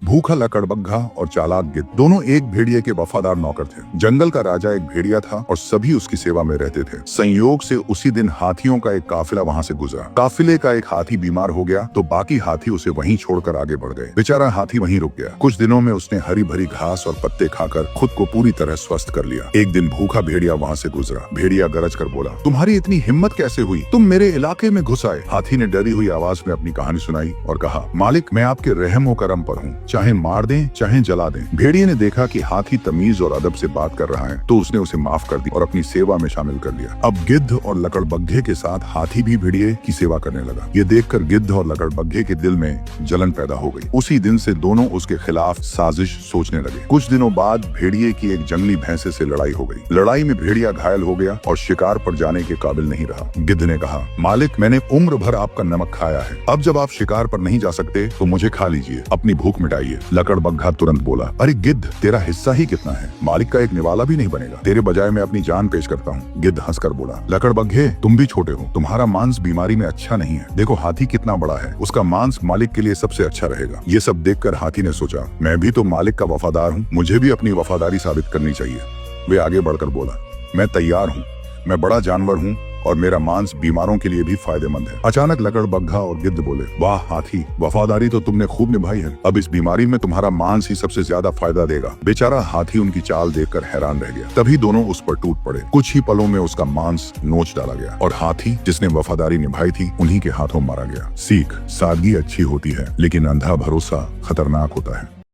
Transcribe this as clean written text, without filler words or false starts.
भूखा लकड़बग्घा और चालाक गिद्ध दोनों एक भेड़िए के वफादार नौकर थे। जंगल का राजा एक भेड़िया था और सभी उसकी सेवा में रहते थे। संयोग से उसी दिन हाथियों का एक काफिला वहाँ से गुजरा। काफिले का एक हाथी बीमार हो गया तो बाकी हाथी उसे वहीं छोड़कर आगे बढ़ गए। बेचारा हाथी वहीं रुक गया। कुछ दिनों में उसने हरी भरी घास और पत्ते खाकर खुद को पूरी तरह स्वस्थ कर लिया। एक दिन भूखा भेड़िया वहाँ से गुजरा। भेड़िया गरज कर बोला, तुम्हारी इतनी हिम्मत कैसे हुई? तुम मेरे इलाके में घुस आए। हाथी ने डरी हुई आवाज में अपनी कहानी सुनाई और कहा, मालिक, मैं आपके रहम व करम पर हूँ, चाहे मार दें चाहे जला दें। भेड़िए ने देखा कि हाथी तमीज और अदब से बात कर रहा है तो उसने उसे माफ कर दी और अपनी सेवा में शामिल कर लिया। अब गिद्ध और लकड़बग्घे के साथ हाथी भी भेड़िए की सेवा करने लगा। ये देखकर गिद्ध और लकड़बग्घे के दिल में जलन पैदा हो गई। उसी दिन से दोनों उसके खिलाफ साजिश सोचने लगे। कुछ दिनों बाद भेड़िए की एक जंगली भैंसे से लड़ाई हो गई। लड़ाई में भेड़िया घायल हो गया और शिकार पर जाने के काबिल नहीं रहा। गिद्ध ने कहा, मालिक, मैंने उम्र भर आपका नमक खाया है, अब जब आप शिकार पर नहीं जा सकते तो मुझे खा लीजिए, अपनी भूख मिटाइए। लकड़बग्घा तुरंत बोला, अरे गिद्ध, तेरा हिस्सा ही कितना है, मालिक का एक निवाला भी नहीं बनेगा, तेरे बजाय मैं अपनी जान पेश करता हूँ। गिद्ध हंसकर बोला, लकड़बग्घे, तुम भी छोटे हो, तुम्हारा मांस बीमारी में अच्छा नहीं है। देखो हाथी कितना बड़ा है, उसका मांस मालिक के लिए सबसे अच्छा रहेगा। ये सब देखकर हाथी ने सोचा, मैं भी तो मालिक का वफादार हूँ, मुझे भी अपनी वफादारी साबित करनी चाहिए। वे आगे बढ़कर बोला, मैं तैयार हूँ, मैं बड़ा जानवर हूँ और मेरा मांस बीमारों के लिए भी फायदेमंद है। अचानक लकड़बग्घा और गिद्ध बोले, वाह हाथी, वफादारी तो तुमने खूब निभाई है, अब इस बीमारी में तुम्हारा मांस ही सबसे ज्यादा फायदा देगा। बेचारा हाथी उनकी चाल देखकर हैरान रह गया। तभी दोनों उस पर टूट पड़े। कुछ ही पलों में उसका मांस नोच डाला गया और हाथी जिसने वफादारी निभाई थी उन्हीं के हाथों मारा गया। सीख, सादगी अच्छी होती है लेकिन अंधा भरोसा खतरनाक होता है।